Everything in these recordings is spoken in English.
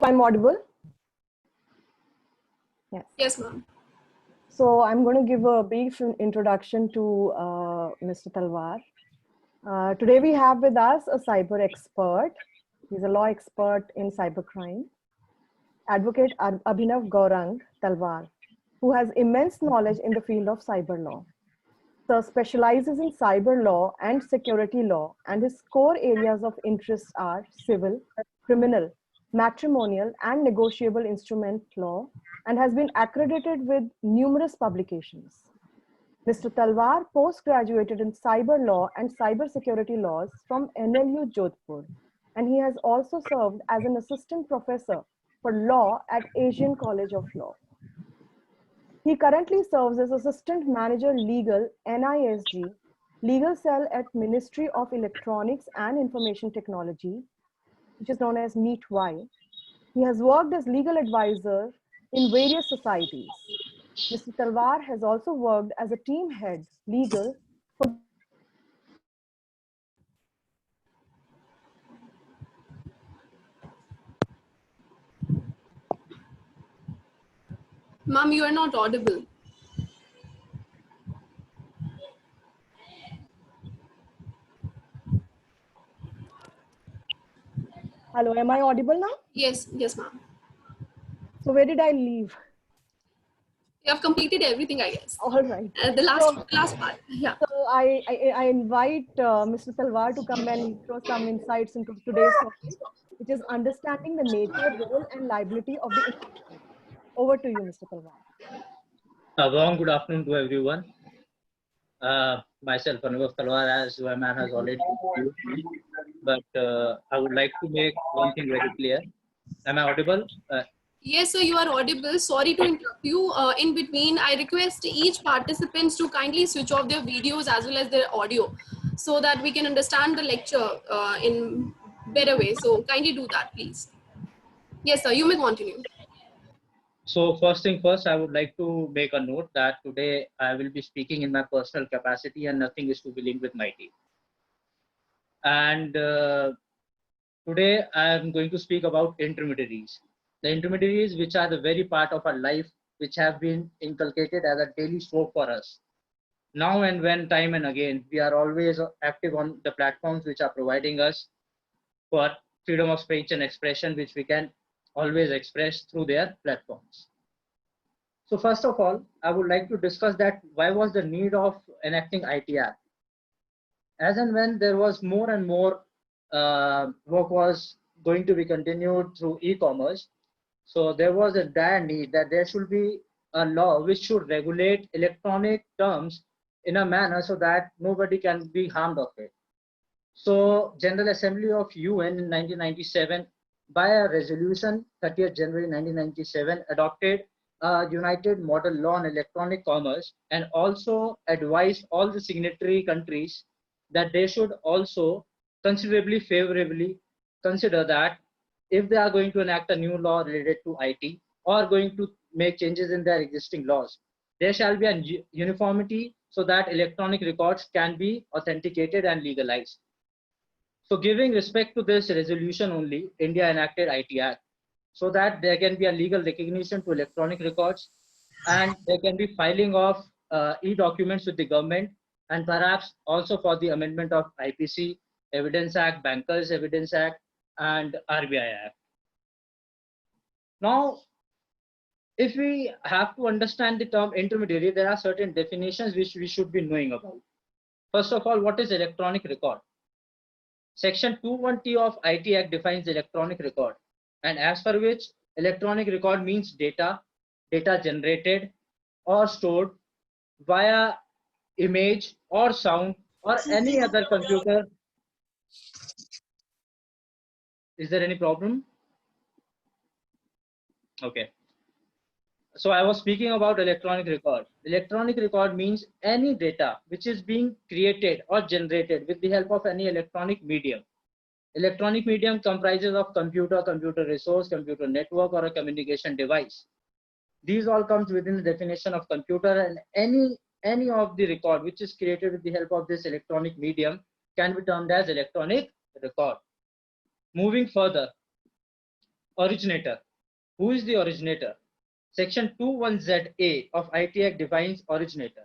I'm audible? Yes. Yes, ma'am. So I'm going to give a brief introduction to Mr. Talwar. Today we have with us a cyber expert. He's a law expert in cybercrime. Advocate Abhinav Gaurang Talwar, who has immense knowledge in the field of cyber law. Sir specializes in cyber law and security law, and his core areas of interest are civil, criminal, matrimonial, and negotiable instrument law, and has been accredited with numerous publications. Mr. Talwar post-graduated in cyber law and cyber security laws from NLU Jodhpur, and he has also served as an assistant professor for law at Asian College of Law. He currently serves as Assistant Manager Legal, NISG, Legal Cell at Ministry of Electronics and Information Technology, which is known as MEET-Y. He has worked as legal advisor in various societies. Mr. Talwar has also worked as a team head, legal, for Ma'am, you are not audible. Hello, am I audible now? Yes, ma'am. So where did I leave? You have completed everything, I guess. All right. The last part. Yeah. So I invite Mr. Talwar to come and throw some insights into today's topic, which is understanding the nature, role, and liability of the individual. Over to you, Mr. Talwar. A warm good afternoon to everyone. Myself, Anubhav Talwar, as man has already introduced me, but I would like to make one thing very clear. Am I audible? Yes, sir, you are audible. Sorry to interrupt you. In between, I request each participants to kindly switch off their videos as well as their audio so that we can understand the lecture in better way. So kindly do that, please. Yes, sir, you may continue. So first thing first, I would like to make a note that today I will be speaking in my personal capacity and nothing is to be linked with my team. And today I am going to speak about intermediaries. The intermediaries which are the very part of our life, which have been inculcated as a daily soap for us. Now and when, time and again, we are always active on the platforms which are providing us for freedom of speech and expression, which we can always express through their platforms. So first of all, I would like to discuss that why was the need of enacting IT Act? As and when there was more and more work was going to be continued through e-commerce, so there was a dire need that there should be a law which should regulate electronic terms in a manner so that nobody can be harmed of it. So General Assembly of UN in 1997 by a resolution 30th January 1997 adopted a united model law on electronic commerce and also advised all the signatory countries that they should also considerably favorably consider that if they are going to enact a new law related to IT or going to make changes in their existing laws, there shall be a uniformity so that electronic records can be authenticated and legalized. So giving respect to this resolution only, India enacted IT Act so that there can be a legal recognition to electronic records and there can be filing of e-documents with the government and perhaps also for the amendment of IPC, Evidence Act, Bankers Evidence Act and RBI Act. Now, if we have to understand the term intermediary, there are certain definitions which we should be knowing about. First of all, what is electronic record? Section 21T of IT Act defines electronic record, and as per which electronic record means data generated or stored via image or sound or any other computer. Is there any problem? Okay. So I was speaking about electronic record. Electronic record means any data which is being created or generated with the help of any electronic medium. Electronic medium comprises of computer resource, computer network, or a communication device. These all comes within the definition of computer, and any of the record which is created with the help of this electronic medium can be termed as electronic record. Moving further, originator. Who is the originator? Section 21ZA of IT Act defines originator.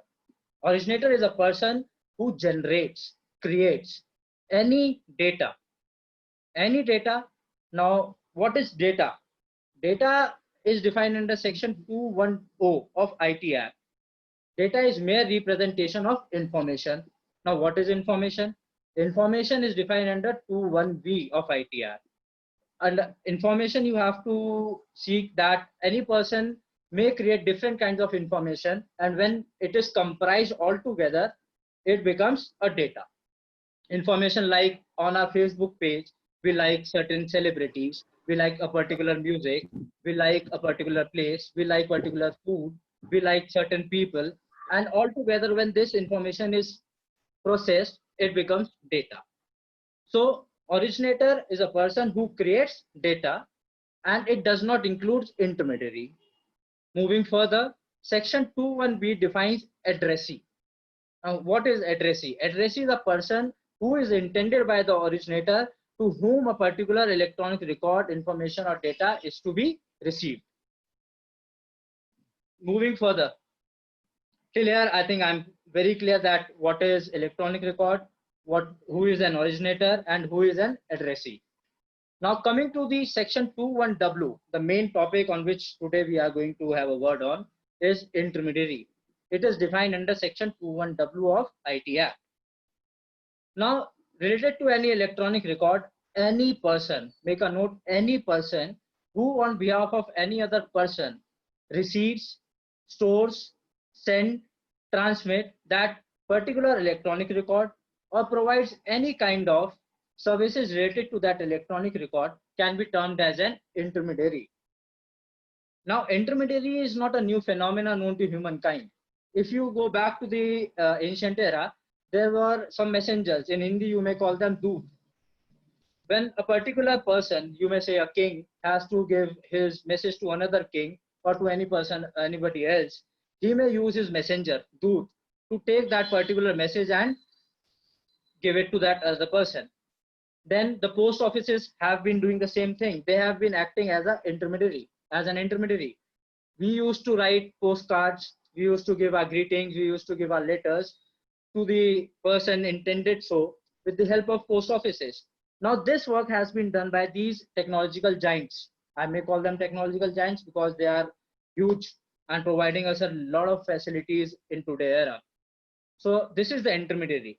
Originator is a person who generates, creates any data. Any data. Now, what is data? Data is defined under section 210 of IT Act. Data is mere representation of information. Now, what is information? Information is defined under 21B of IT Act. And information, you have to seek that any person may create different kinds of information, and when it is comprised all together, it becomes a data. Information like on our Facebook page, we like certain celebrities, we like a particular music, we like a particular place, we like particular food, we like certain people, and all together when this information is processed, it becomes data. So originator is a person who creates data, and it does not include intermediary. Moving further, section 21B defines addressee. Now, what is addressee? Addressee is a person who is intended by the originator to whom a particular electronic record, information, or data is to be received. Moving further, till here, I think I'm very clear that what is electronic record, who is an originator, and who is an addressee. Now, coming to the section 21W, the main topic on which today we are going to have a word on is intermediary. It is defined under section 21W of IT Act. Now, related to any electronic record, any person, make a note, any person who on behalf of any other person receives, stores, send, transmit that particular electronic record or provides any kind of services related to that electronic record can be termed as an intermediary. Now, intermediary is not a new phenomenon known to humankind. If you go back to the ancient era, there were some messengers. In Hindi, you may call them doot. When a particular person, you may say a king, has to give his message to another king or to any person, anybody else, he may use his messenger, doot, to take that particular message and give it to that other person. Then the post offices have been doing the same thing. They have been acting as an intermediary. We used to write postcards. We used to give our greetings. We used to give our letters to the person intended so with the help of post offices. Now this work has been done by these technological giants. I may call them technological giants because they are huge and providing us a lot of facilities in today's era. So this is the intermediary.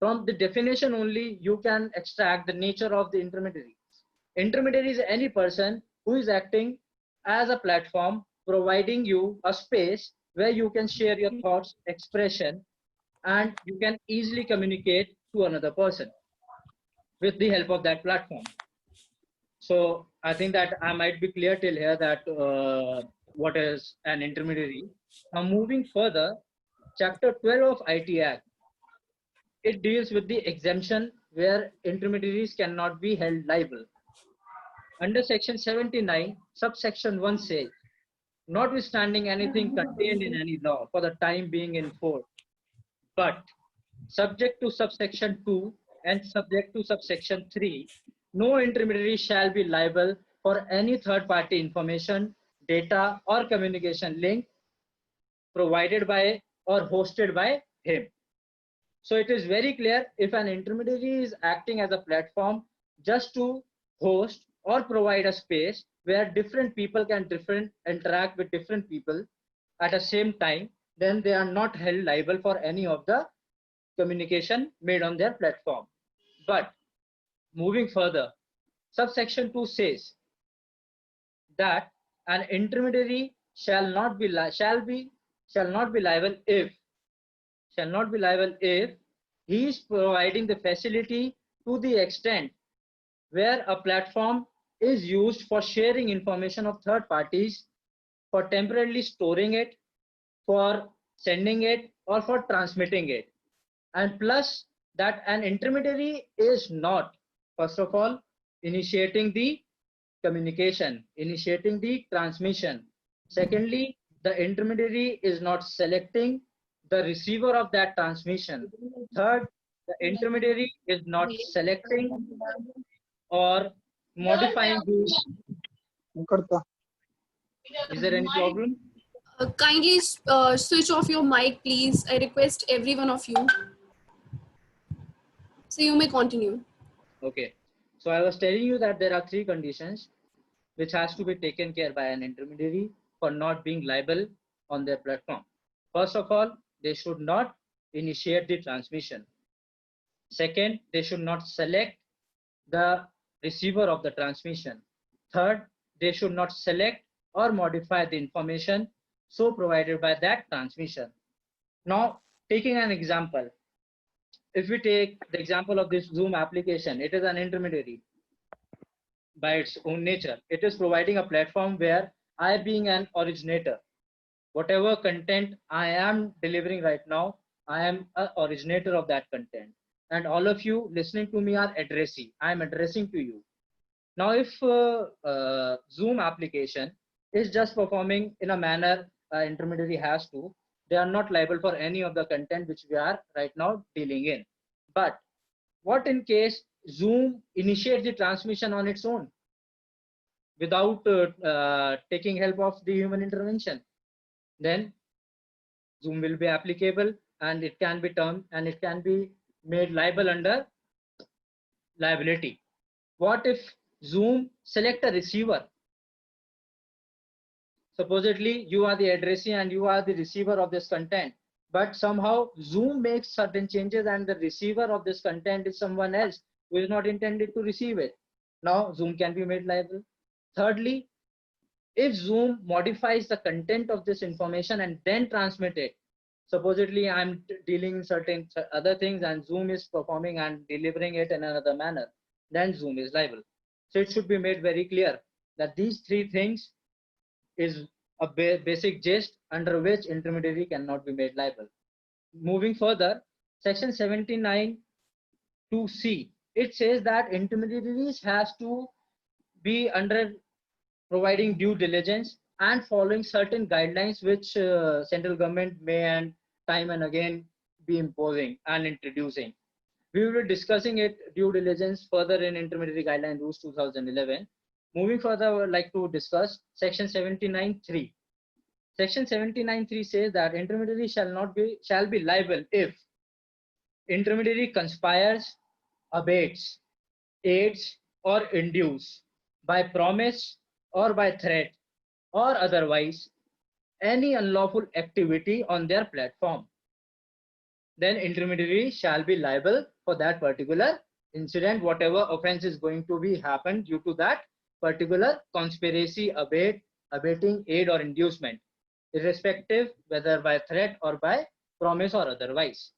From the definition only, you can extract the nature of the intermediary. Intermediary is any person who is acting as a platform, providing you a space where you can share your thoughts, expression, and you can easily communicate to another person with the help of that platform. So I think that I might be clear till here that what is an intermediary. Now moving further, Chapter 12 of IT Act, it deals with the exemption where intermediaries cannot be held liable. Under section 79, subsection 1 says, notwithstanding anything contained in any law for the time being in force, but subject to subsection 2 and subject to subsection 3, no intermediary shall be liable for any third-party information, data, or communication link provided by or hosted by him. So it is very clear, if an intermediary is acting as a platform just to host or provide a space where different people can interact with different people at the same time, then they are not held liable for any of the communication made on their platform. But moving further, subsection 2 says that an intermediary shall not be liable if he is providing the facility to the extent where a platform is used for sharing information of third parties, for temporarily storing it, for sending it, or for transmitting it. And plus that an intermediary is not, first of all, initiating the communication, initiating the transmission. Secondly, the intermediary is not selecting the receiver of that transmission. Third, the intermediary is not selecting or modifying the करता. Is there any problem? Kindly switch off your mic, please. I request every one of you. So you may continue. Okay. So I was telling you that there are three conditions which has to be taken care by an intermediary for not being liable on their platform. First of all, they should not initiate the transmission. Second, they should not select the receiver of the transmission. Third, they should not select or modify the information so provided by that transmission. Now, taking an example, if we take the example of this Zoom application, it is an intermediary by its own nature. It is providing a platform where I, being an originator, whatever content I am delivering right now, I am an originator of that content. And all of you listening to me are addressee. I am addressing to you. Now, if Zoom application is just performing in a manner intermediary has to, they are not liable for any of the content which we are right now dealing in. But what in case Zoom initiates the transmission on its own without taking help of the human intervention? Then Zoom will be applicable and it can be termed and it can be made liable under liability. What if Zoom select a receiver? Supposedly you are the addressee and you are the receiver of this content, but somehow Zoom makes certain changes and the receiver of this content is someone else who is not intended to receive it. Now Zoom can be made liable. Thirdly, if Zoom modifies the content of this information and then transmit it, supposedly I'm dealing in certain other things and Zoom is performing and delivering it in another manner, then Zoom is liable. So it should be made very clear that these three things is a basic gist under which intermediary cannot be made liable. Moving further, section 79 2C, it says that intermediaries has to be under providing due diligence and following certain guidelines which central government may and time and again be imposing and introducing. We will be discussing it due diligence further in intermediary guideline rules 2011. Moving further, I would like to discuss section 79.3. Section 79.3 says that intermediary shall be liable if intermediary conspires, abates, aids, or induce by promise or by threat or otherwise any unlawful activity on their platform. Then intermediary shall be liable for that particular incident, whatever offense is going to be happened due to that particular conspiracy, abating, aid, or inducement, irrespective whether by threat or by promise or otherwise.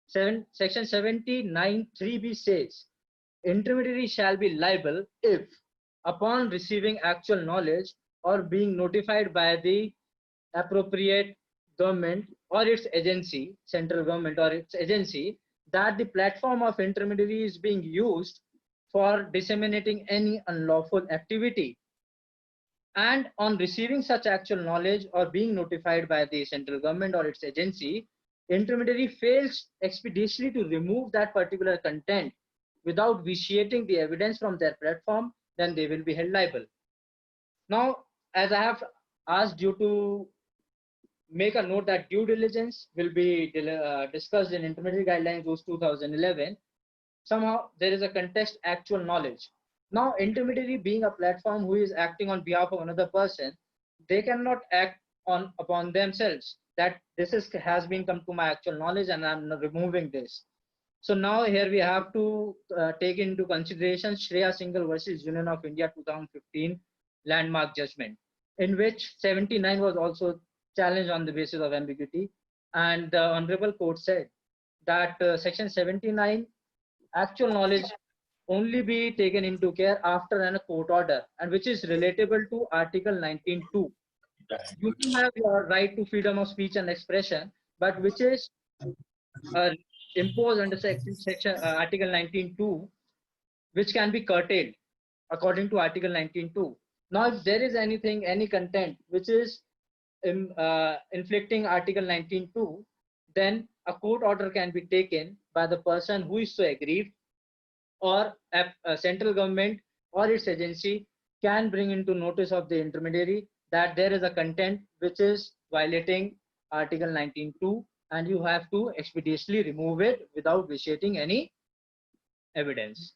Section 79.3b says intermediary shall be liable if, upon receiving actual knowledge or being notified by the appropriate government or its agency, central government or its agency, that the platform of intermediary is being used for disseminating any unlawful activity. And on receiving such actual knowledge or being notified by the central government or its agency, intermediary fails expeditiously to remove that particular content without vitiating the evidence from their platform, then they will be held liable. Now, as I have asked you to make a note that due diligence will be discussed in intermediary guidelines rules 2011. Somehow there is a context actual knowledge. Now intermediary being a platform who is acting on behalf of another person, they cannot act upon themselves that has been come to my actual knowledge and I'm removing this. So now here we have to take into consideration Shreya Singhal versus Union of India 2015 landmark judgment, in which 79 was also challenged on the basis of ambiguity, and the honorable court said that section 79 actual knowledge only be taken into care after a court order, and which is relatable to article 19.2. You do have your right to freedom of speech and expression, but which is imposed under section article 19.2, which can be curtailed according to article 19.2. Now if there is anything, any content which is inflicting article 19.2, then a court order can be taken by the person who is so aggrieved, or a central government or its agency can bring into notice of the intermediary that there is a content which is violating Article 19.2, and you have to expeditiously remove it without vitiating any evidence.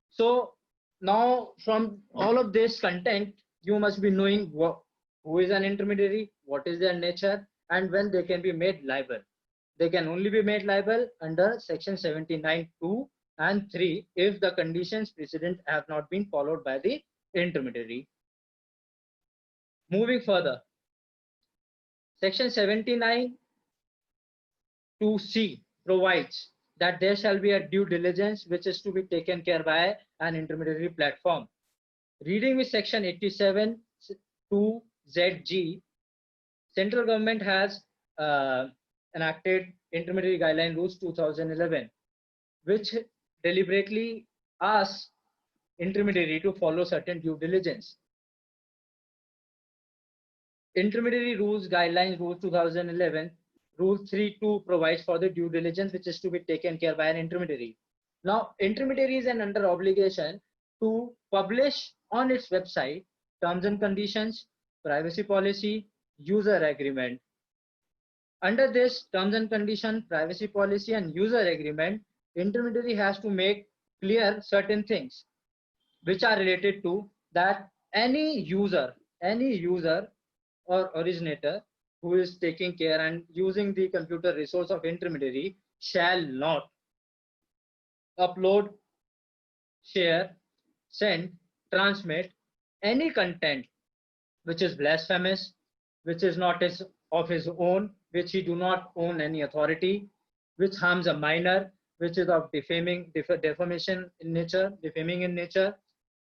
So now from all of this content, you must be knowing who is an intermediary, what is their nature, and when they can be made liable. They can only be made liable under section 79(2) and 3 if the conditions precedent have not been followed by the intermediary. Moving further, section 79(2)(c) provides that there shall be a due diligence which is to be taken care by an intermediary platform. Reading with section 87(2)(zg), central government has enacted Intermediary Guideline Rules 2011, which deliberately asks intermediary to follow certain due diligence. Intermediary Rules Guidelines Rules 2011, Rule 3.2 provides for the due diligence which is to be taken care by an intermediary. Now, intermediary is under obligation to publish on its website terms and conditions, privacy policy, user agreement. Under this terms and condition, privacy policy, and user agreement, intermediary has to make clear certain things which are related to that any user or originator who is taking care and using the computer resource of intermediary shall not upload, share, send, transmit any content which is blasphemous, which is not of his own, which he do not own any authority, which harms a minor, which is of defamation in nature, defaming in nature,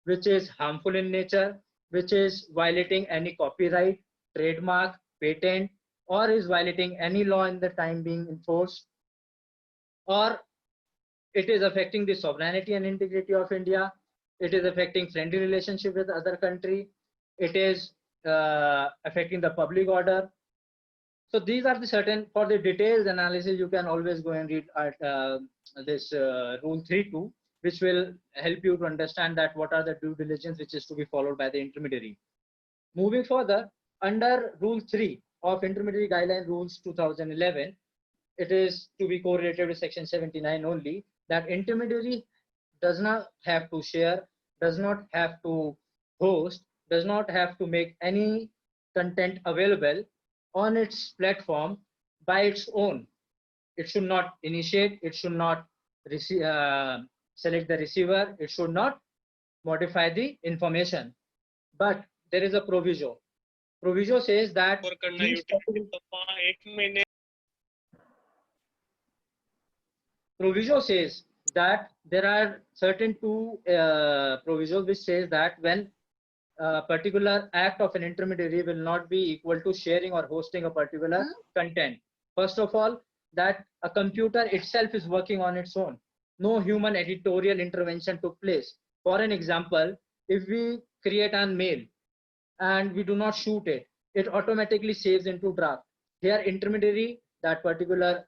which is harmful in nature, which is violating any copyright, trademark, patent, or is violating any law in the time being enforced, or it is affecting the sovereignty and integrity of India, it is affecting friendly relationship with other country, it is affecting the public order. So these are the certain, for the detailed analysis, you can always go and read at this Rule 3.2, which will help you to understand that what are the due diligence which is to be followed by the intermediary. Moving further, under Rule 3 of Intermediary Guideline Rules 2011, it is to be correlated with section 79 only, that intermediary does not have to share, does not have to host, does not have to make any content available on its platform by its own. It should not initiate, it should not select the receiver, it should not modify the information. But there is a proviso. Proviso says that there are certain two provisos which says that when a particular act of an intermediary will not be equal to sharing or hosting a particular content. First of all, that a computer itself is working on its own. No human editorial intervention took place. For an example, if we create a mail and we do not shoot it, it automatically saves into draft. Here, intermediary, that particular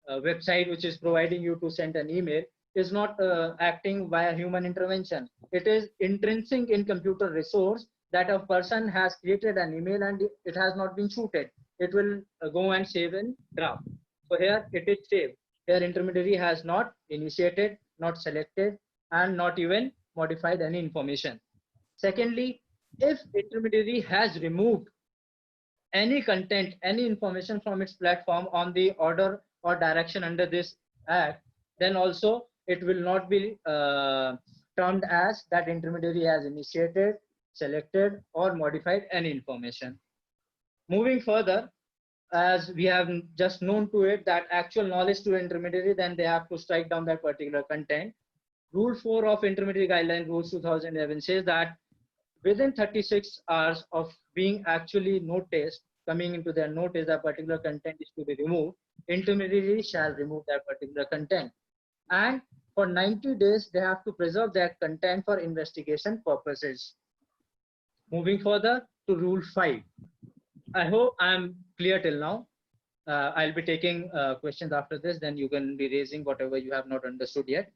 website which is providing you to send an email, is not acting via human intervention. It is intrinsic in computer resource that a person has created an email and it has not been shooted. It will go and save in draft. So here it is saved. Here intermediary has not initiated, not selected, and not even modified any information. Secondly, if intermediary has removed any content, any information from its platform on the order or direction under this act, then also it will not be termed as that intermediary has initiated, selected, or modified any information. Moving further, as we have just known to it that actual knowledge to intermediary, then they have to strike down that particular content. Rule 4 of Intermediary Guideline Rules 2011 says that within 36 hours of being actually noticed, coming into their notice that particular content is to be removed, intermediary shall remove that particular content. And for 90 days, they have to preserve that content for investigation purposes. Moving further to Rule 5. I hope I'm clear till now. I'll be taking questions after this, then you can be raising whatever you have not understood yet.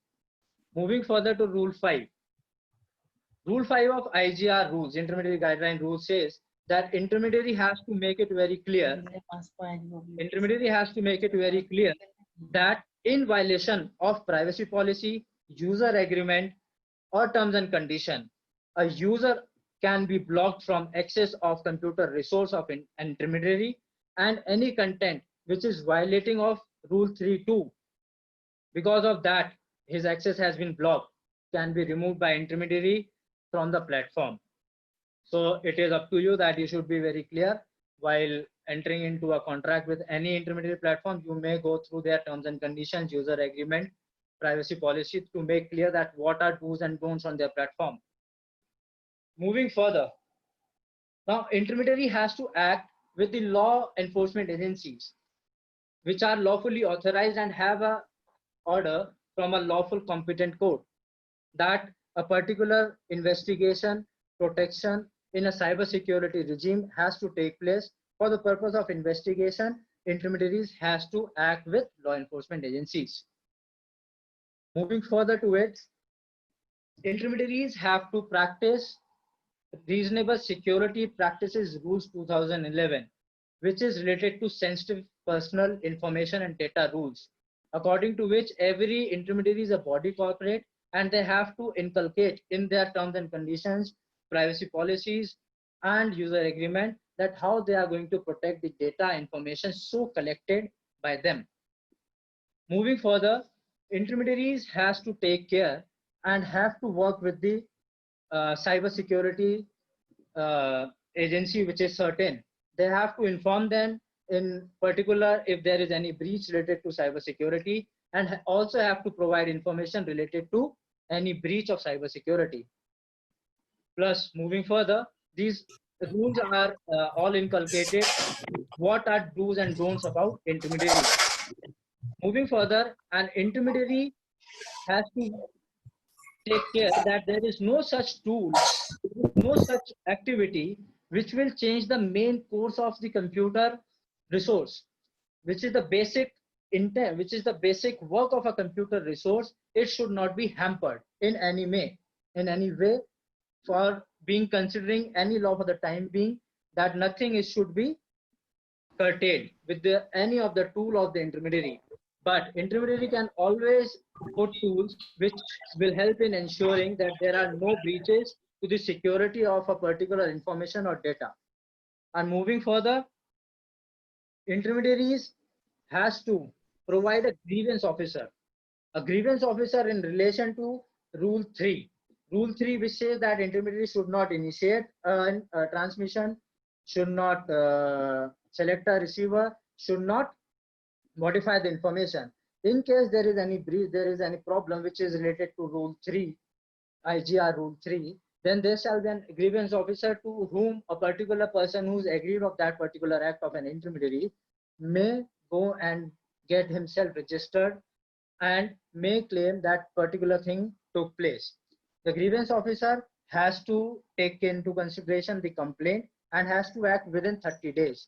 Moving further to Rule 5. Rule 5 of IGR rules, intermediary guideline rule, says that intermediary has to make it very clear. Intermediary has to make it very clear that in violation of privacy policy, user agreement, or terms and condition, a user can be blocked from access of computer resource of an intermediary, and any content which is violating of rule 3.2, because of that his access has been blocked, can be removed by intermediary from the platform. So it is up to you that you should be very clear while entering into a contract with any intermediary platform. You may go through their terms and conditions, user agreement, privacy policy to make clear that what are do's and don'ts on their platform. Moving further, now intermediary has to act with the law enforcement agencies which are lawfully authorized and have a order from a lawful competent court that a particular investigation, protection in a cybersecurity regime has to take place. For the purpose of investigation, intermediaries has to act with law enforcement agencies. Moving further to it, intermediaries have to practice reasonable security practices rules 2011, which is related to sensitive personal information and data rules, according to which every intermediary is a body corporate and they have to inculcate in their terms and conditions, privacy policies, and user agreement that how they are going to protect the data information so collected by them. Moving further, intermediaries has to take care and have to work with the cybersecurity agency which is certain. They have to inform them in particular if there is any breach related to cybersecurity, and also have to provide information related to any breach of cybersecurity. Plus, moving further, these rules are all inculcated. What are do's and don'ts about intermediary? Moving further, an intermediary has to take care that there is no such tool, no such activity which will change the main course of the computer resource, which is the basic intent, which is the basic work of a computer resource. It should not be hampered in any way for being considering any law for the time being, that nothing should be curtailed with any of the tool of the intermediary. But intermediary can always put tools which will help in ensuring that there are no breaches to the security of a particular information or data. And moving further, intermediaries has to provide a grievance officer. A grievance officer in relation to rule 3. Rule 3, which says that intermediaries should not initiate a transmission, should not select a receiver, should not modify the information. In case there is any breach, there is any problem which is related to rule 3, IGR rule 3, then there shall be a grievance officer to whom a particular person who's agreed of that particular act of an intermediary may go and get himself registered and may claim that particular thing took place. The grievance officer has to take into consideration the complaint and has to act within 30 days.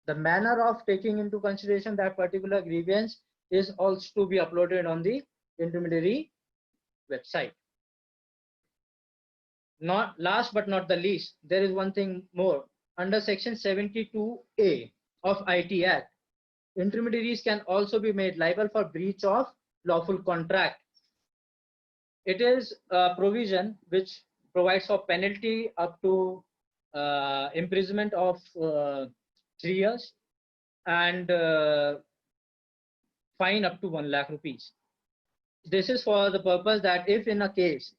The manner of taking into consideration that particular grievance is also to be uploaded on the intermediary website. Not last but not the least, there is one thing more. Under section 72A of IT Act, intermediaries can also be made liable for breach of lawful contract. It is a provision which provides for penalty up to imprisonment of 3 years and fine up to 1 lakh rupees. This is for the purpose that if in a case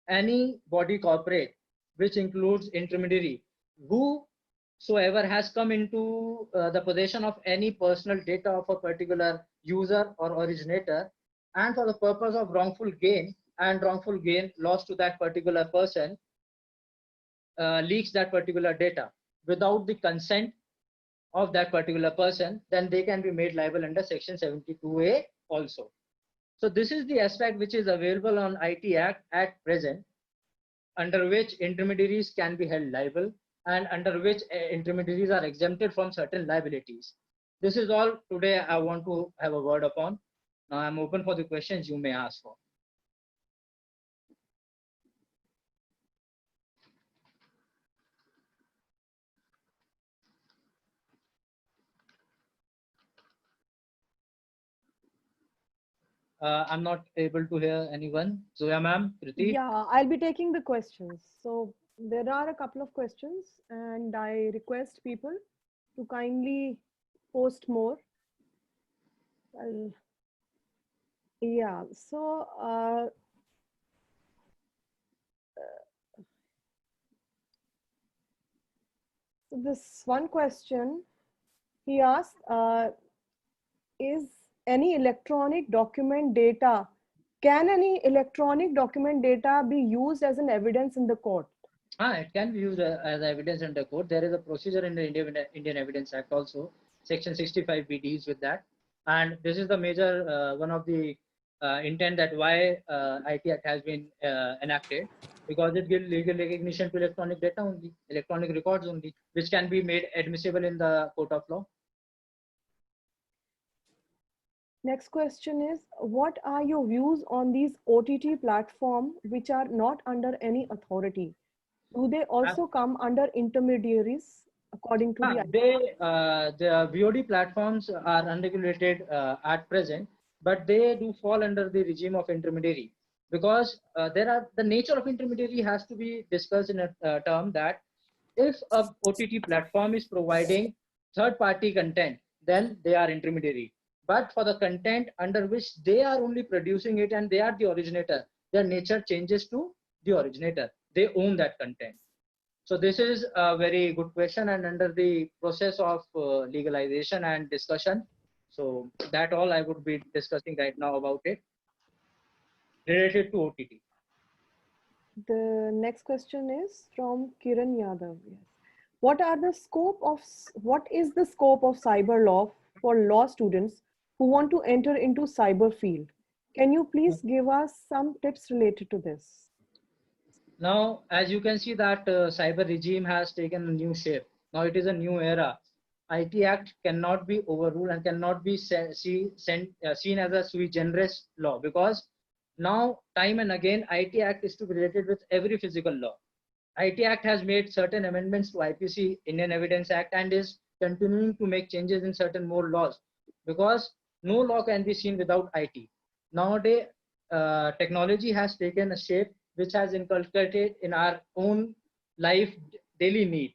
any body corporate, which includes intermediary, whosoever has come into the possession of any personal data of a particular user or originator, and for the purpose of wrongful gain lost to that particular person, leaks that particular data without the consent of that particular person, then they can be made liable under section 72A also. So this is the aspect which is available on IT Act at present, under which intermediaries can be held liable and under which intermediaries are exempted from certain liabilities. This is all today I want to have a word upon. Now I'm open for the questions you may ask for. I'm not able to hear anyone. Zoya ma'am, Kriti. Yeah, I'll be taking the questions. So there are a couple of questions, and I request people to kindly post more. I'll, yeah, so this one question he asked is any electronic document data, can any electronic document data be used as an evidence in the court? It can be used as evidence under court. There is a procedure in the Indian Evidence Act also. Section 65B deals with that. And this is the major, one of the intent that why IT Act has been enacted, because it gives legal recognition to electronic data only, electronic records only, which can be made admissible in the court of law. Next question is, what are your views on these OTT platform which are not under any authority? Do they also come under intermediaries according to the The VOD platforms are unregulated at present, but they do fall under the regime of intermediary, because the nature of intermediary has to be discussed in a term that if a OTT platform is providing third party content, then they are intermediary. But for the content under which they are only producing it and they are the originator, their nature changes to the originator. They own that content. So this is a very good question, and under the process of legalization and discussion. So that all I would be discussing right now about it related to OTT. The next question is from Kiran Yadav. Yes. What is the scope of cyber law for law students who want to enter into cyber field? Can you please give us some tips related to this? Now, as you can see that cyber regime has taken a new shape. Now it is a new era. IT Act cannot be overruled and cannot be seen as a sui generis law, because now time and again IT Act is to be related with every physical law. IT Act has made certain amendments to IPC, Indian Evidence Act, and is continuing to make changes in certain more laws, because no law can be seen without IT. Nowadays, technology has taken a shape which has inculcated in our own life daily need.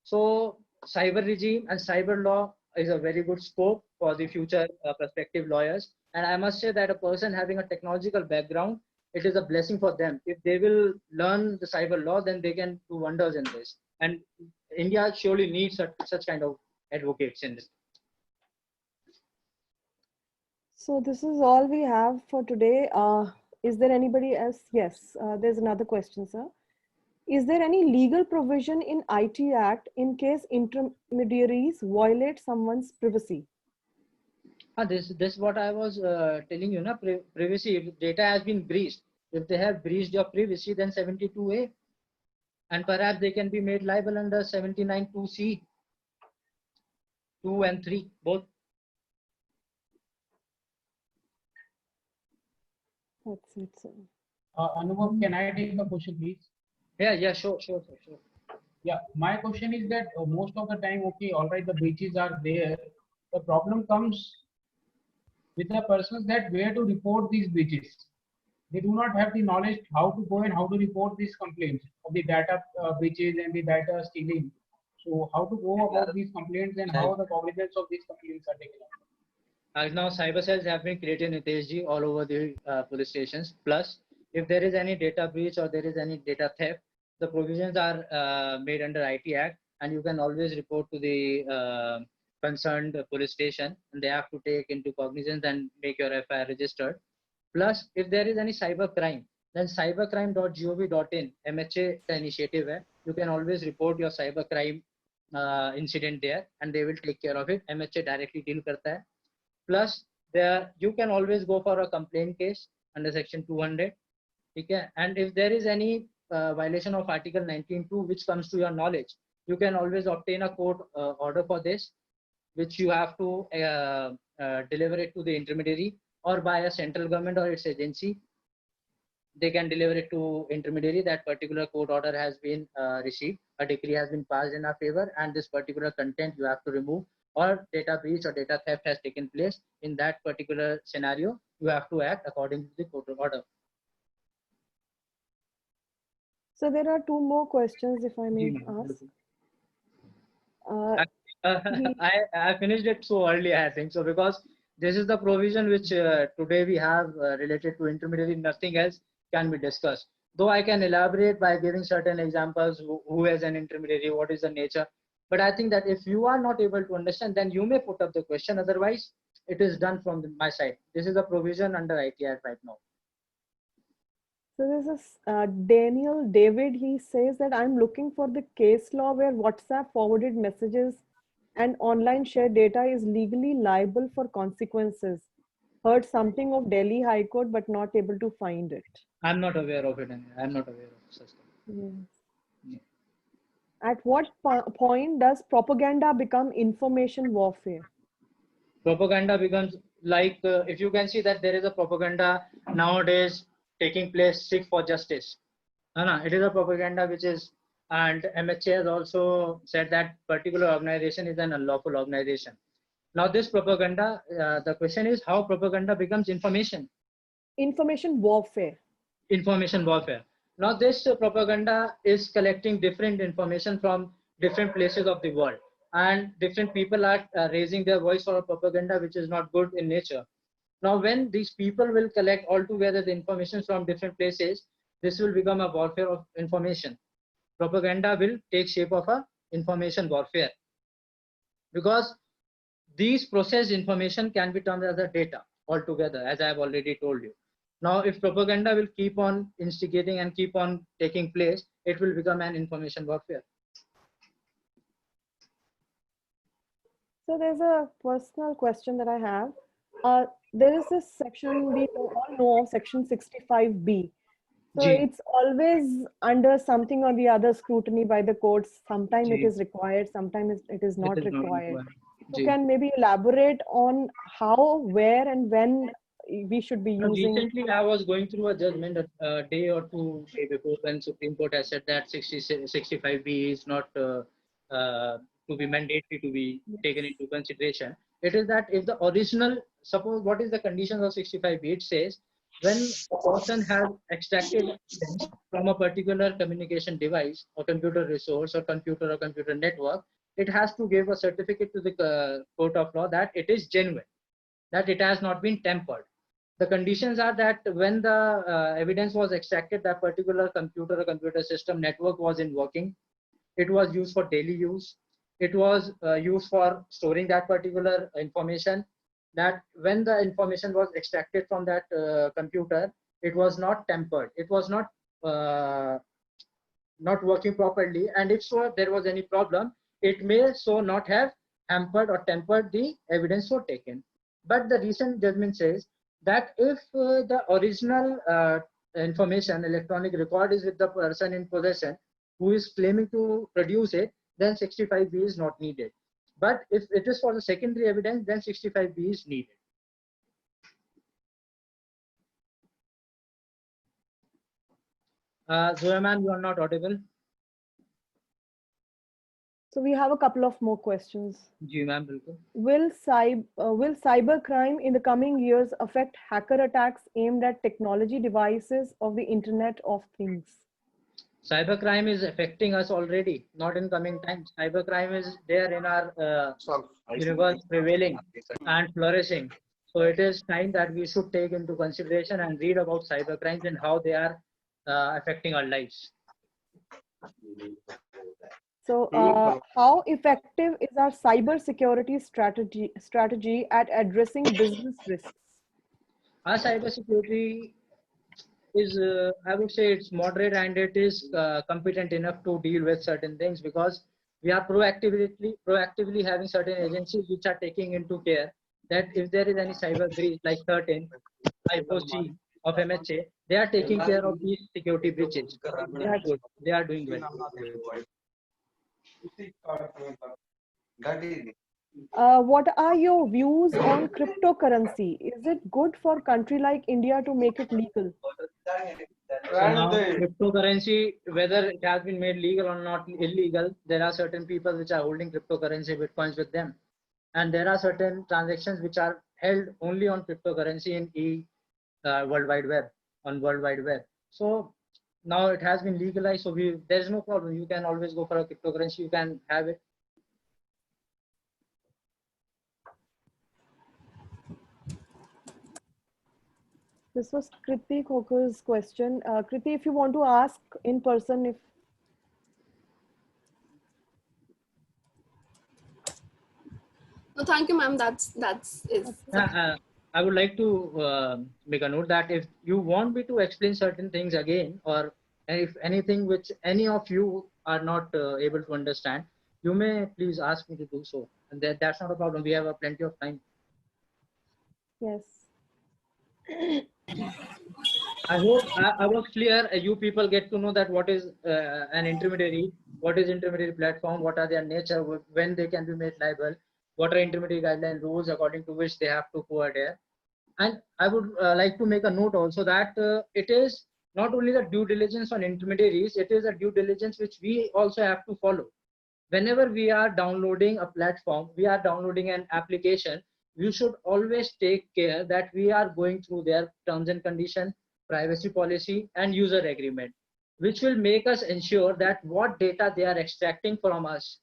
So cyber regime and cyber law is a very good scope for the future prospective lawyers. And I must say that a person having a technological background, it is a blessing for them. If they will learn the cyber law, then they can do wonders in this. And India surely needs such kind of advocates in this. So this is all we have for today. Is there anybody else? Yes, there's another question, sir. Is there any legal provision in IT Act in case intermediaries violate someone's privacy? This what I was telling you, privacy. If data has been breached, if they have breached your privacy, then 72A, and perhaps they can be made liable under 79(2)(c), 2 and 3, both. That's it, sir. Anubhav, can I take the question, please? Yeah, sure. Yeah, my question is that most of the time, okay, all right, the breaches are there. The problem comes with the persons that where to report these breaches. They do not have the knowledge how to go and how to report these complaints of the data breaches and the data stealing. So how to go about these complaints and how the cognizance of these complaints are taken up. Now cyber cells have been created in Niteshji all over the police stations. Plus, if there is any data breach or there is any data theft, the provisions are made under IT Act, and you can always report to the concerned police station, and they have to take into cognizance and make your FIR registered. Plus, if there is any cyber crime, then cybercrime.gov.in, MHA का initiative है. You can always report your cyber crime incident there, and they will take care of it. MHA directly deal करता है. Plus, there you can always go for a complaint case under section 200. Okay? And if there is any violation of article 19(2) which comes to your knowledge, you can always obtain a court order for this, which you have to deliver it to the intermediary, or by a central government or its agency. They can deliver it to intermediary. That particular court order has been received, a decree has been passed in our favor, and this particular content you have to remove, or data breach or data theft has taken place, in that particular scenario, you have to act according to the court order. So there are two more questions, if I may ask. I finished it so early, I think so, because this is the provision which today we have related to intermediary. Nothing else can be discussed. Though I can elaborate by giving certain examples, who is an intermediary, what is the nature. But I think that if you are not able to understand, then you may put up the question. Otherwise, it is done from my side. This is a provision under IT Act right now. So there's a Daniel David, he says that I'm looking for the case law where WhatsApp forwarded messages and online shared data is legally liable for consequences. Heard something of Delhi High Court, but not able to find it. I'm not aware of it. I'm not aware of such Yes. Yeah. At what point does propaganda become information warfare? Propaganda becomes like, if you can see that there is a propaganda nowadays taking place, seek for justice. It is a propaganda which is, and MHA has also said that particular organization is an unlawful organization. Now this propaganda, the question is how propaganda becomes information. Information warfare. Information warfare. Now this propaganda is collecting different information from different places of the world, and different people are raising their voice for a propaganda which is not good in nature. Now when these people will collect all together the information from different places, this will become a warfare of information. Propaganda will take shape of a information warfare, because these processed information can be termed as a data altogether, as I have already told you. Now, if propaganda will keep on instigating and keep on taking place, it will become an information warfare. So there's a personal question that I have. There is this section we all know of, section 65B. So it's always under something or the other scrutiny by the courts. Sometimes it is required, sometimes it is not required. So can maybe elaborate on how, where, and when we should be using. Recently, I was going through a judgment a day or two before, when Supreme Court has said that 65B is not to be mandatory to be taken into consideration. It is that if the original, suppose what is the conditions of 65B? It says when a person has extracted evidence from a particular communication device or computer resource or computer network, it has to give a certificate to the court of law that it is genuine, that it has not been tampered. The conditions are that when the evidence was extracted, that particular computer or computer system network was in working, it was used for daily use, it was used for storing that particular information, that when the information was extracted from that computer, it was not tampered, it was not working properly, and if so, there was any problem, it may so not have hampered or tampered the evidence so taken. But the recent judgment says that if the original information, electronic record, is with the person in possession who is claiming to produce it, then 65B is not needed. But if it is for the secondary evidence, then 65B is needed. Zoya ma'am, you are not audible. So we have a couple of more questions. Ji ma'am, bilkul. Will cybercrime in the coming years affect hacker attacks aimed at technology devices of the Internet of Things? Cybercrime is affecting us already, not in coming times. Cybercrime is there in our universe, prevailing and flourishing. So it is time that we should take into consideration and read about cybercrimes and how they are affecting our lives. So how effective is our cyber security strategy at addressing business risks? Our cyber security is, I would say, it's moderate, and it is competent enough to deal with certain things, because we are proactively having certain agencies which are taking into care that if there is any cyber breach, like certain IOC of MHA, they are taking care of these security breaches. They are good. They are doing well. What are your views on cryptocurrency? Is it good for a country like India to make it legal? So now, cryptocurrency, whether it has been made legal or not illegal, there are certain people which are holding cryptocurrency bitcoins with them. and there are certain transactions which are held only on cryptocurrency in World Wide Web, on World Wide Web. So now it has been legalized, so there's no problem. You can always go for a cryptocurrency, you can have it. This was Kriti Khokar's question. Kriti, if you want to ask in person, if No, thank you, ma'am. That's is. I would like to make a note that if you want me to explain certain things again, or if anything which any of you are not able to understand, you may please ask me to do so, and that's not a problem. We have plenty of time. yes. I hope I was clear. You people get to know that what is an intermediary, what is intermediary platform, what are their nature, when they can be made liable, what are intermediary guideline rules according to which they have to co-adhere. And I would like to make a note also that it is not only the due diligence on intermediaries, it is a due diligence which we also have to follow. Whenever we are downloading a platform, we are downloading an application, we should always take care that we are going through their terms and conditions, privacy policy, and user agreement, which will make us ensure that what data they are extracting from us,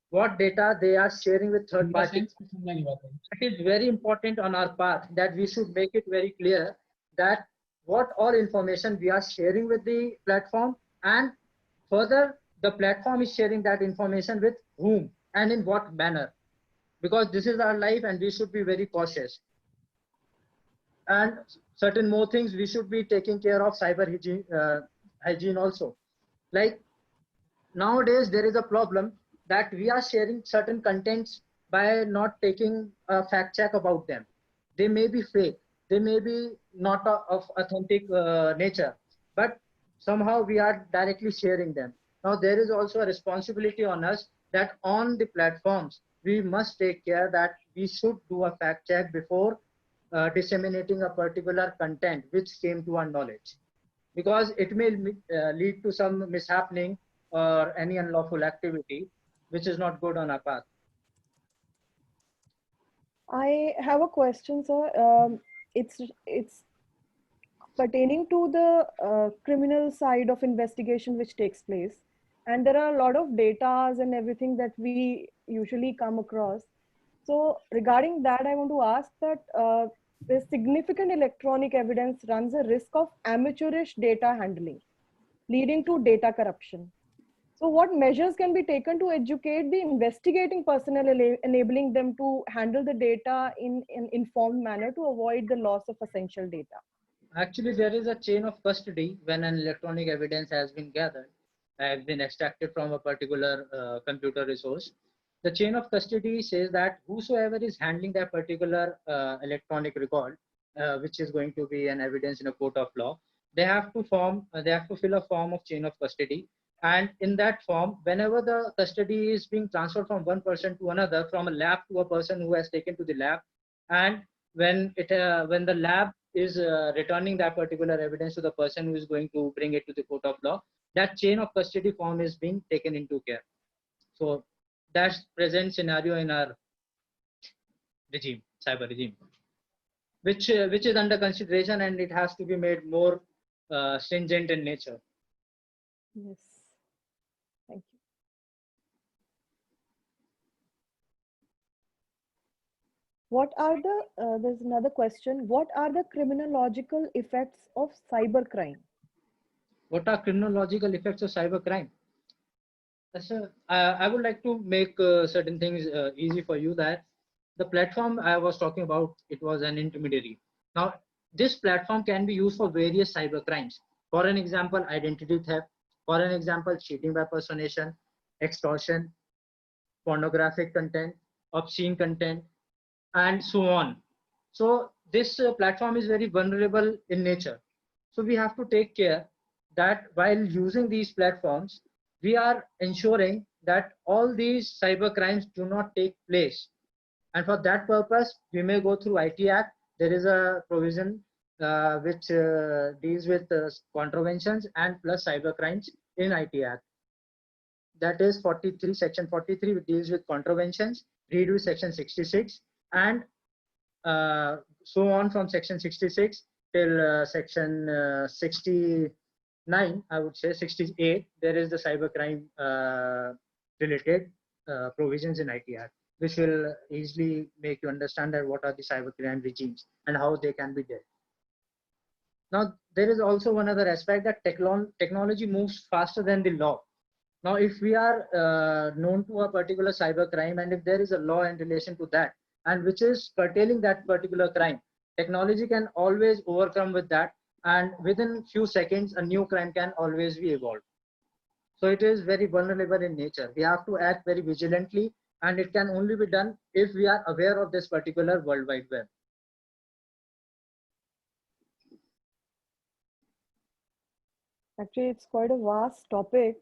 what data they are sharing with third parties. It is very important on our part that we should make it very clear that what all information we are sharing with the platform, and further the platform is sharing that information with whom and in what manner, because this is our life and we should be very cautious. And certain more things we should be taking care of cyber hygiene also. Like nowadays there is a problem that we are sharing certain contents by not taking a fact check about them. They may be fake, they may be not of authentic nature, but somehow we are directly sharing them. Now there is also a responsibility on us that on the platforms we must take care that we should do a fact check before disseminating a particular content which came to our knowledge, because it may lead to some mishappening or any unlawful activity which is not good on our path. I have a question, sir. It's pertaining to the criminal side of investigation which takes place, and there are a lot of data and everything that we usually come across. So regarding that, I want to ask that the significant electronic evidence runs a risk of amateurish data handling, leading to data corruption. So what measures can be taken to educate the investigating personnel, enabling them to handle the data in an informed manner to avoid the loss of essential data? Actually, there is a chain of custody when an electronic evidence has been gathered, has been extracted from a particular computer resource. The chain of custody says that whosoever is handling that particular electronic record, which is going to be an evidence in a court of law, they have to fill a form of chain of custody. And in that form, whenever the custody is being transferred from one person to another, from a lab to a person who has taken to the lab, and when the lab is returning that particular evidence to the person who is going to bring it to the court of law, that chain of custody form is being taken into care. So that's present scenario in our regime, cyber regime, which is under consideration, and it has to be made more stringent in nature. Yes, thank you. What are the, there's another question. What are the criminological effects of cybercrime? What are criminological effects of cybercrime? I would like to make certain things easy for you. That the platform I was talking about, it was an intermediary. Now, this platform can be used for various cyber crimes. For an example, identity theft. For an example, cheating by personation, extortion, pornographic content, obscene content, and so on. So this platform is very vulnerable in nature. So we have to take care that while using these platforms, we are ensuring that all these cyber crimes do not take place. And for that purpose, we may go through IT Act. There is a provision which deals with contraventions and plus cyber crimes in IT Act. that is 43, section 43, which deals with contraventions, read with section 66, and so on from section 66 till section 69, I would say 68, there is the cybercrime related provisions in IT Act, which will easily make you understand that what are the cybercrime regimes and how they can be dealt. Now, there is also one other aspect that technology moves faster than the law. Now, if we are known to a particular cybercrime, and if there is a law in relation to that, and which is curtailing that particular crime, technology can always overcome with that, and within few seconds, a new crime can always be evolved. So it is very vulnerable in nature. We have to act very vigilantly, and it can only be done if we are aware of this particular World Wide Web. Actually, it's quite a vast topic.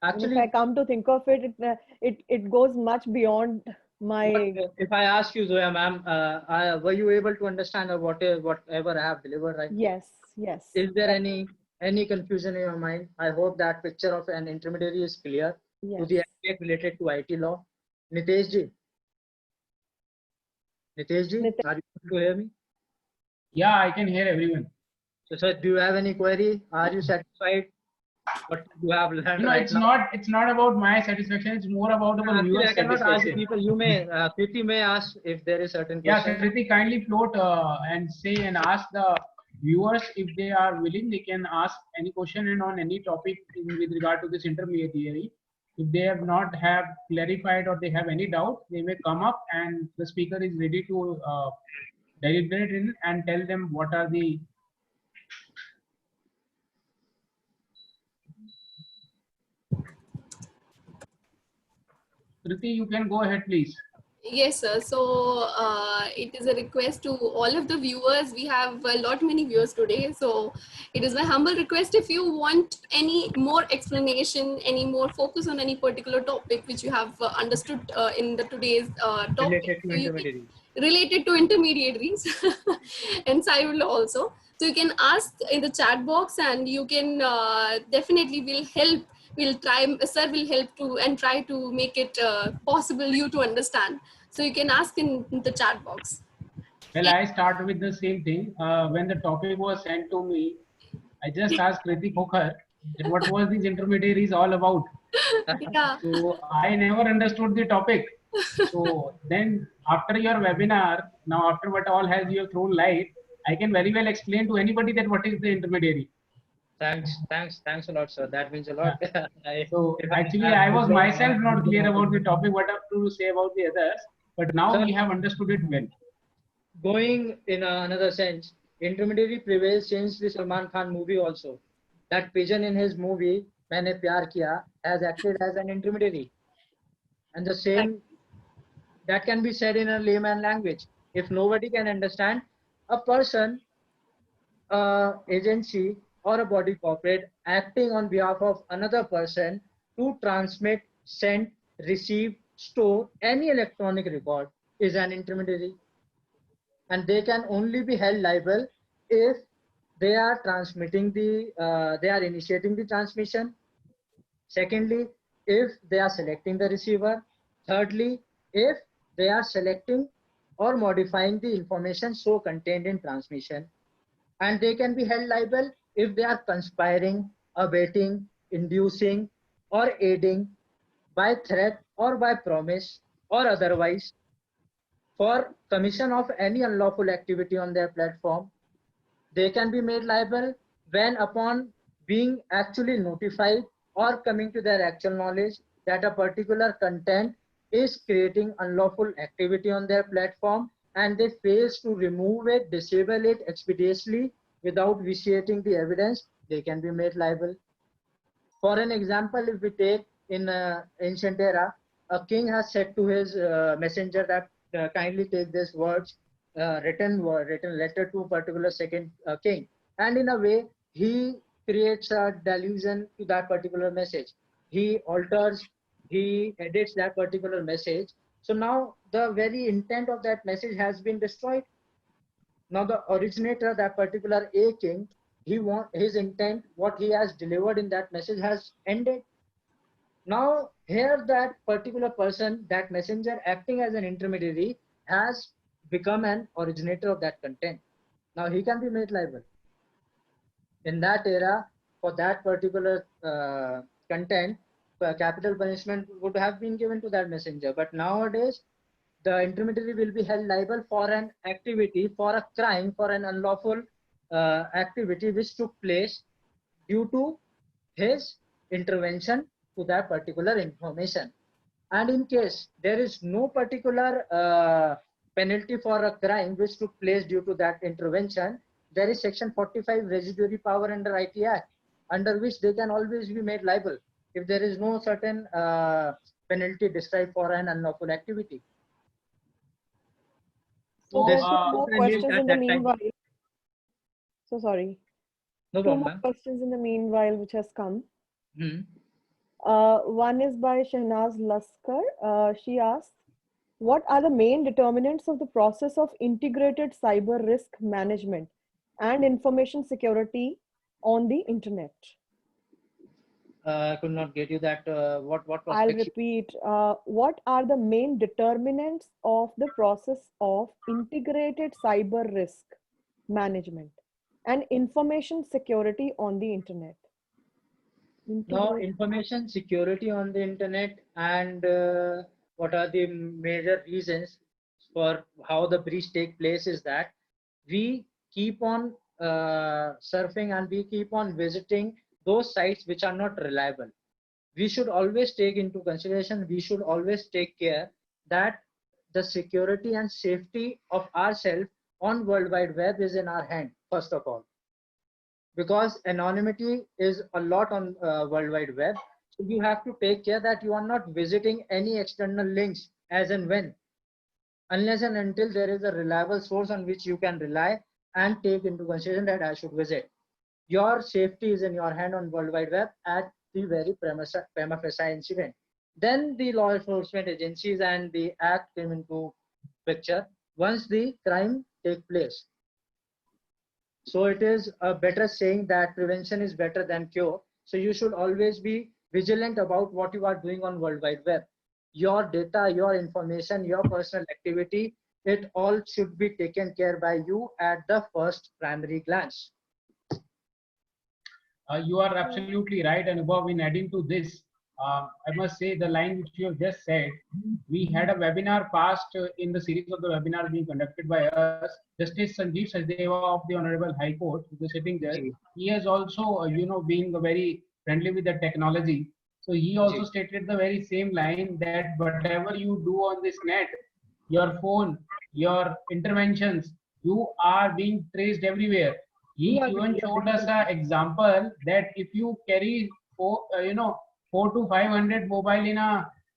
Actually, and if I come to think of it, it goes much beyond my. If I ask you, Zoya ma'am, were you able to understand whatever I have delivered right? Yes, yes. Is there any confusion in your mind? I hope that picture of an intermediary is clear to the aspect related to IT law. Nitesh ji, are you able to hear me? Yeah, I can hear everyone. So, sir, do you have any query? Are you satisfied? What you have learned? No, right it's now? it's not about my satisfaction. It's more about our Actually, viewers' I cannot ask satisfaction. people. You may, Kriti may ask if there is certain Yeah, question. Kriti, kindly float and say and ask the viewers if they are willing. They can ask any question and on any topic with regard to this intermediary. If they have not have clarified or they have any doubt, they may come up and the speaker is ready to deliberate in and tell them what are the. Kriti, you can go ahead, please. Yes, sir. So it is a request to all of the viewers. We have a lot many viewers today. So it is my humble request, if you want any more explanation, any more focus on any particular topic which you have understood in the today's topic. Related to So you can, intermediaries. related to intermediaries and cyber law also. So you can ask in the chat box, and you can definitely will help. We'll try, sir will help to and try to make it possible you to understand. So you can ask in the chat box. Well, I start with the same thing. When the topic was sent to me, I just asked Kriti Kokhar that what was these intermediaries all about. Yeah. So I never understood the topic. So then after your webinar, now after what all has you have thrown light, I can very well explain to anybody that what is the intermediary. Thanks a lot, sir. That means a lot. Yeah. So actually, I was myself not clear about the topic, what I have to say about the others, but now Sir, we have understood it well. Going in another sense, intermediary prevails changed the Salman Khan movie also. That pigeon in his movie, Maine Pyar Kiya, has acted as an intermediary. And the same, that can be said in a layman language. If nobody can understand, a person, agency, or a body corporate acting on behalf of another person to transmit, send, receive, store any electronic record is an intermediary. And they can only be held liable if they are transmitting they are initiating the transmission. Secondly, if they are selecting the receiver. Thirdly, if they are selecting or modifying the information so contained in transmission. And they can be held liable if they are conspiring, abetting, inducing, or aiding by threat or by promise or otherwise for commission of any unlawful activity on their platform. They can be made liable when, upon being actually notified or coming to their actual knowledge that a particular content is creating unlawful activity on their platform, and they fail to remove it, disable it expeditiously without vitiating the evidence, they can be made liable. For an example, if we take in ancient era, a king has said to his messenger that kindly take this words, written letter to a particular second king, and in a way he creates a delusion to that particular message. He alters, he edits that particular message. So now the very intent of that message has been destroyed. Now the originator, that particular A king, his intent, what he has delivered in that message has ended. Now here that particular person, that messenger acting as an intermediary, has become an originator of that content. Now he can be made liable. In that era, for that particular content, capital punishment would have been given to that messenger. But nowadays, the intermediary will be held liable for an activity, for a crime, for an unlawful activity which took place due to his intervention to that particular information. And in case there is no particular penalty for a crime which took place due to that intervention, there is section 45 residuary power under IT Act, under which they can always be made liable if there is no certain penalty described for an unlawful activity. So So, there's uh, two more Different questions at in the that time. meanwhile. So sorry. No Two problem, more ma'am. questions in the meanwhile which has come. Hmm. One is by Shehnaz Laskar. She asks, what are the main determinants of the process of integrated cyber risk management and information security on the internet? I could not get you that. What I'll prospects? repeat. What are the main determinants of the process of integrated cyber risk management and information security on the internet? Now, Integrate- information security on the internet, and what are the major reasons for how the breach take place is that we keep on surfing and we keep on visiting those sites which are not reliable. We should always take into consideration, we should always take care that the security and safety of ourselves on World Wide Web is in our hand, first of all, because anonymity is a lot on World Wide Web. So you have to take care that you are not visiting any external links as and when, unless and until there is a reliable source on which you can rely and take into consideration that I should visit. Your safety is in your hand on World Wide Web at the very prima facie incident. Then the law enforcement agencies and the act came into picture once the crime take place. So it is a better saying that prevention is better than cure. So you should always be vigilant about what you are doing on World Wide Web. Your data, your information, your personal activity, it all should be taken care by you at the first primary glance. You are absolutely right. And above, in adding to this, I must say the line which you have just said, we had a webinar past in the series of the webinars being conducted by us. Justice Sanjeev Sachdeva of the Honorable High Court, who is sitting there, he has also, being very friendly with the technology. So he also stated the very same line that whatever you do on this net, your phone, your interventions, you are being traced everywhere. He even showed us an example that if you carry 4 to 500 mobile in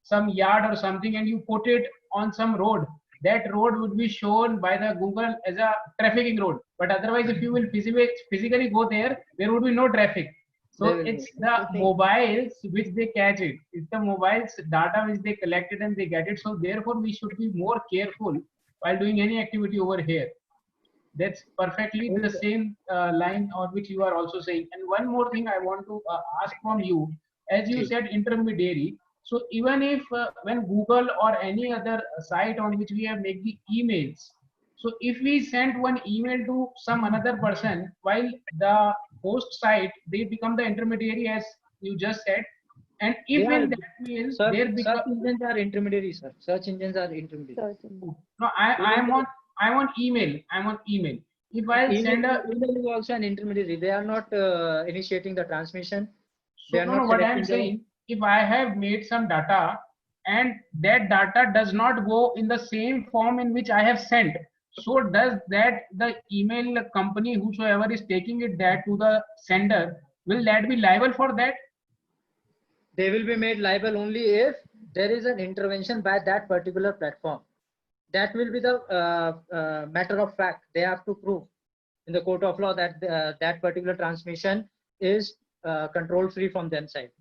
some yard or something and you put it on some road, that road would be shown by the Google as a trafficking road. But otherwise, if you will physically go there, there would be no traffic. So it's the mobiles which they catch it. It's the mobiles data which they collected and they get it. So therefore, we should be more careful while doing any activity over here. That's perfectly the same line on which you are also saying. And one more thing I want to ask from you, as you said, intermediary. So even if when Google or any other site on which we have made the emails, so if we send one email to some another person, while the host site, they become the intermediary, as you just said. And if in that means search engines are intermediaries, sir. Search engines are intermediaries. No, I'm on email. I'm on email. If I send a email is also an intermediary. They are not initiating the transmission. So no, what I'm saying, if I have made some data and that data does not go in the same form in which I have sent, so does that the email company whosoever is taking it that to the sender, will that be liable for that? They will be made liable only if there is an intervention by that particular platform. That will be the matter of fact. They have to prove in the court of law that that particular transmission is control free from their side.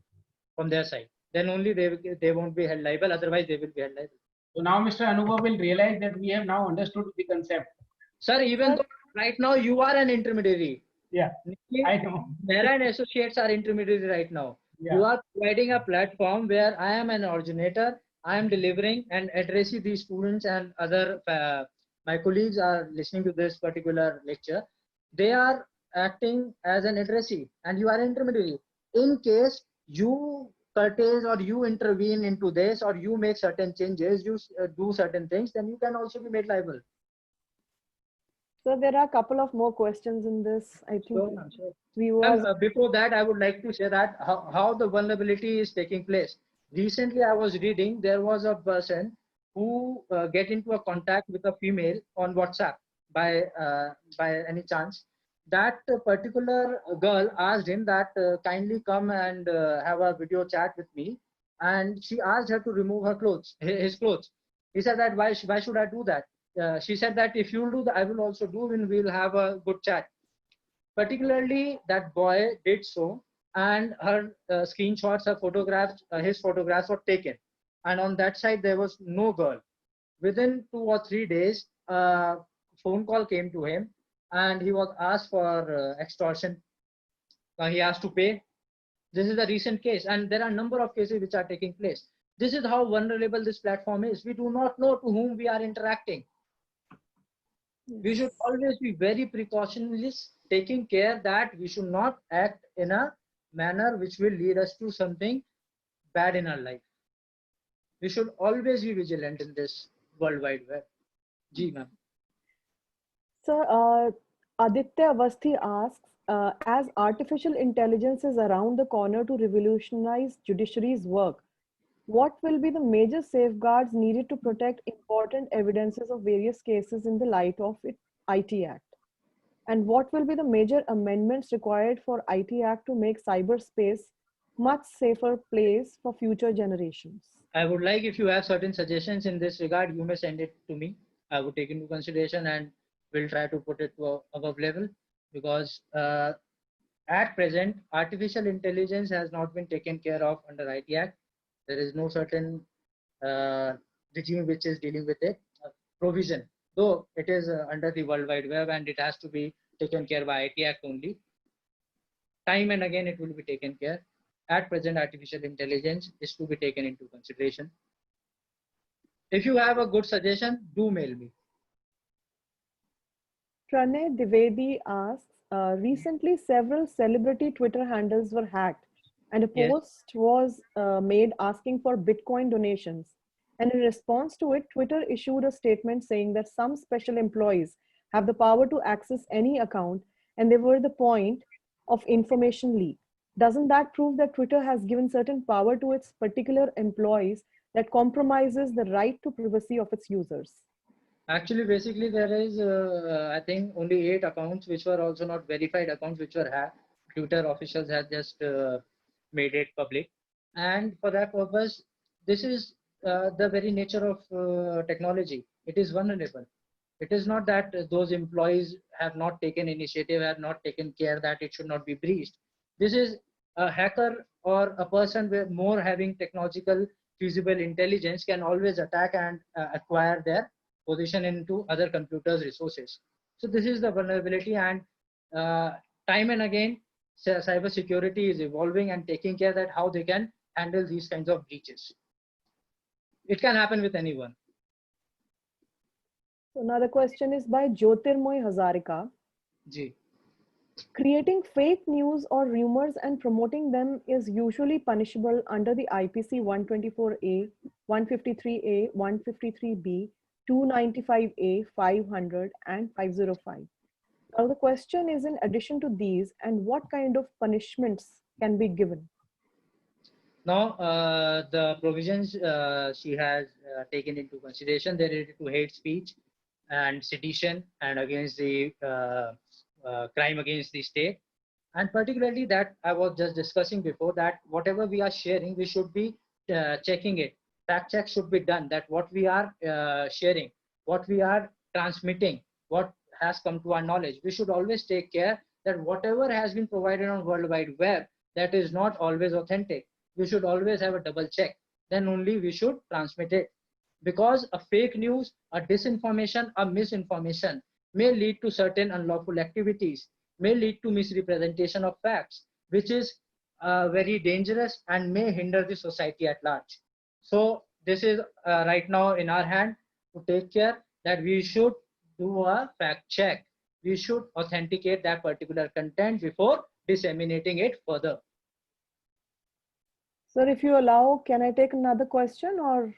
Then only they won't be held liable. Otherwise, they will be held liable. So now Mr. Anubhav will realize that we have now understood the concept. Sir, even though right now you are an intermediary. Yeah, I know. Mera and associates are intermediary right now. You are providing a platform where I am an originator, I am delivering and addressing these students and other, my colleagues are listening to this particular lecture. They are acting as an addressee and you are intermediary. In case you curtail or you intervene into this or you make certain changes, you do certain things, then you can also be made liable. So there are a couple of more questions in this. I think Sure. viewers. Before that, I would like to say that how the vulnerability is taking place. Recently, I was reading there was a person who get into a contact with a female on WhatsApp by any chance. That particular girl asked him that kindly come and have a video chat with me, and she asked her to remove her clothes, his clothes. He said that why should I do that? She said that if you'll do that, I will also do, and we'll have a good chat. Particularly, that boy did so, and her screenshots, her photographs, his photographs were taken, and on that side there was no girl. Within 2 or 3 days, a phone call came to him, and he was asked for extortion. He has to pay. This is a recent case, and there are a number of cases which are taking place. This is how vulnerable this platform is. We do not know to whom we are interacting. We should always be very precautious, taking care that we should not act in a manner which will lead us to something bad in our life. We should always be vigilant in this World Wide Web. Ji, ma'am. Sir, Aditya Avasthi asks, as artificial intelligence is around the corner to revolutionize judiciary's work, what will be the major safeguards needed to protect important evidences of various cases in the light of IT Act? And what will be the major amendments required for IT Act to make cyberspace much safer place for future generations? I would like, if you have certain suggestions in this regard, you may send it to me. I would take into consideration and we'll try to put it to above level, because at present, artificial intelligence has not been taken care of under IT Act. There is no certain regime which is dealing with it. Provision, though it is under the World Wide Web and it has to be taken care by IT Act only. Time and again, it will be taken care. At present, artificial intelligence is to be taken into consideration. If you have a good suggestion, do mail me. Pranay Divedi asks, recently several celebrity Twitter handles were hacked and a post was made asking for Bitcoin donations. And in response to it, Twitter issued a statement saying that some special employees have the power to access any account and they were the point of information leak. Doesn't that prove that Twitter has given certain power to its particular employees that compromises the right to privacy of its users? Actually, basically, there is, I think, only 8 accounts which were also not verified accounts which were hacked. Twitter officials had just made it public. And for that purpose, this is the very nature of technology. It is vulnerable. It is not that those employees have not taken initiative, have not taken care that it should not be breached. This is a hacker or a person with more having technological feasible intelligence can always attack and acquire their position into other computers resources. So this is the vulnerability, and time and again, cyber security is evolving and taking care that how they can handle these kinds of breaches. It can happen with anyone. So another question is by Jyotirmoy Hazarika. Ji. Creating fake news or rumors and promoting them is usually punishable under the IPC 124A, 153A, 153B, 295A, 500, and 505. Now the question is, in addition to these, and what kind of punishments can be given? Now, the provisions she has taken into consideration, they're related to hate speech and sedition and against the crime against the state. And particularly that I was just discussing before, that whatever we are sharing, we should be checking it. Fact check should be done, that what we are sharing, what we are transmitting, what has come to our knowledge. We should always take care that whatever has been provided on World Wide Web, that is not always authentic. We should always have a double check. Then only we should transmit it. Because a fake news, a disinformation, a misinformation may lead to certain unlawful activities, may lead to misrepresentation of facts, which is very dangerous and may hinder the society at large. So this is right now in our hand to take care that we should do a fact check. We should authenticate that particular content before disseminating it further. Sir, if you allow, can I take another question or?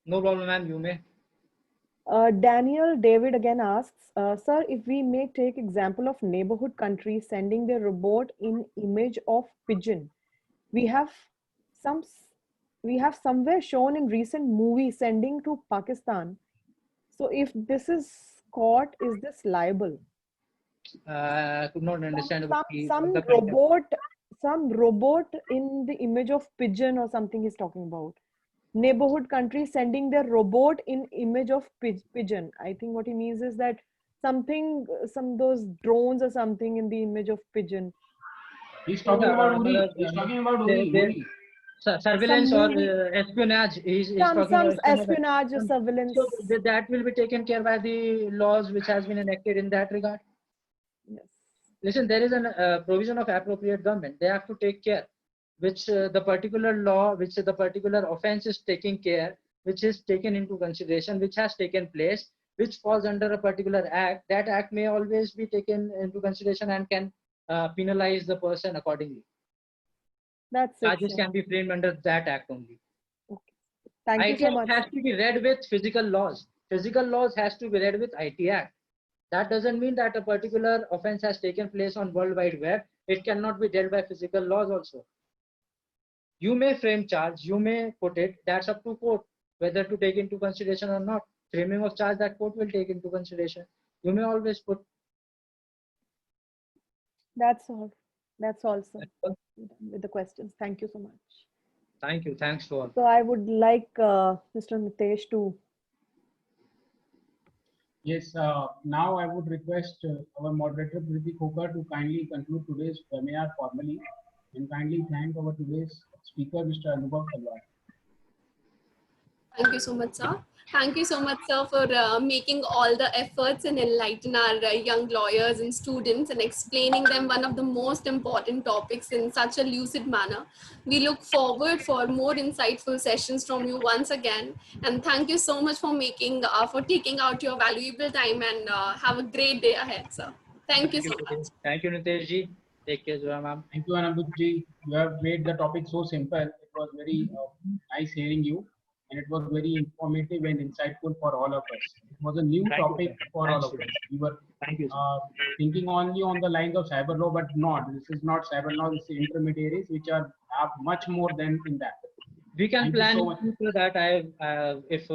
No problem, ma'am. You may. Daniel David again asks, sir, if we may take example of neighborhood countries sending their robot in image of pigeon, we have some, we have somewhere shown in recent movie sending to Pakistan. So if this is caught, is this liable? I could not understand Some, what some the content. some robot in the image of pigeon or something he's talking about. Neighborhood countries sending their robot in image of pigeon. I think what he means is that something, some those drones or something in the image of pigeon. He's talking about Uri. He's talking about Uri. Uri. Surveillance Some or movie, espionage. He's talking some about espionage or surveillance. So that will be taken care by the laws which has been enacted in that regard. Yes. Listen, there is a provision of appropriate government. They have to take care which the particular law, which the particular offense is taking care, which is taken into consideration, which has taken place, which falls under a particular act. That act may always be taken into consideration and can penalize the person accordingly. That's it. Charges Sir. can be framed under that act only. Okay. Thank you IT so Act much. has to be read with physical laws. Physical laws has to be read with IT Act. That doesn't mean that a particular offense has taken place on World Wide Web. It cannot be dealt by physical laws also. You may frame charge, you may put it, that's up to court, whether to take into consideration or not. Framing of charge that court will take into consideration. You may always put. That's all. That's all, sir. With the questions. Thank you so much. Thank you. Thanks to all. So I would like Mr. Nitesh to. Yes, now I would request our moderator Priti Khokar to kindly conclude today's webinar formally and kindly thank our today's speaker, Mr. Anubhav Talwar. Thank you so much, sir. Thank you so much, sir, for making all the efforts and enlighten our young lawyers and students and explaining them one of the most important topics in such a lucid manner. We look forward for more insightful sessions from you once again. And thank you so much for making, for taking out your valuable time and have a great day ahead, sir. Thank you so much. Thank you, Nitesh ji. Take care, ma'am. Thank you, Anubhav ji. You have made the topic so simple. It was very nice hearing you. And it was very informative and insightful for all of us. It was a new topic for all of us. We were thinking only on the lines of cyber law, but not. This is not cyber law. This is intermediaries, which are much more than in that. We can plan so that if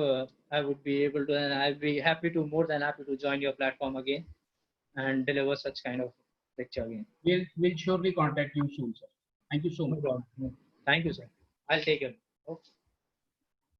I would be able to, and I'll be happy to, more than happy to join your platform again and deliver such kind of lecture again. We'll surely contact you soon, sir. Thank you so much. Thank you, sir. I'll take it. Okay.